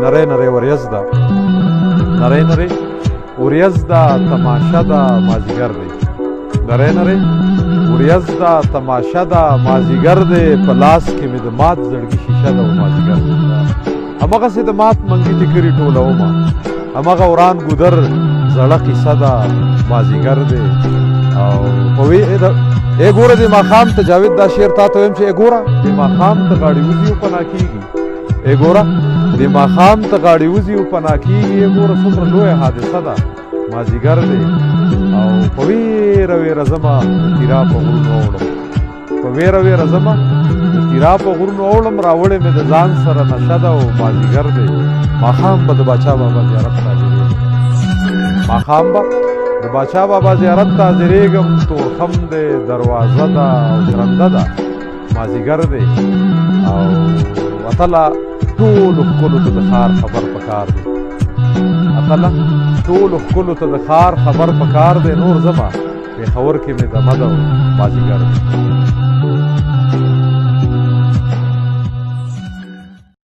نری نری وریځ ده نری نری وریځ ده تماشه ده مازدیګر دی نری نری وریځ ده تماشه ده مازدیګر دی په لاس کې مې د مات زړګي شیشه ده مازدیګر دی هماغسې د مات منګي ټیکري ټولومه هماغه وران ګودر زړه قیصه ده مازدیګر دی او په وی ای ګوره د ماښام ته جاوید دا شعر تا ته ویم چې ای ګوره د ماښام ته غاړې وځي او پناه کېږي ای ګوره د ماښام ته غاړې وځي او پناه کېږي ای ګوره څومره لویه حادثه ده مازدیګر دی او په ویره ویره ځمه د تیرا په غرونو اوړم په ویره ویره ځمه د تیرا په غرونو اوړم راوړې مې د ځان سره نشه ده او مازدیګر دی ماښام به د باچا بابا زیارت ته حاضرېږم ماښام به د باچا بابا زیارت ته حاضرېږم تورخم دی دروازه ده او درنده ده مازدیګر دی او اتله ټولو ښکلو ته د ښار خبر پکار دی اتله ټولو ښکلو ته د ښار خبر پکار دی نور ځمه پېښور کې مې دمه ده او مازدیګر دی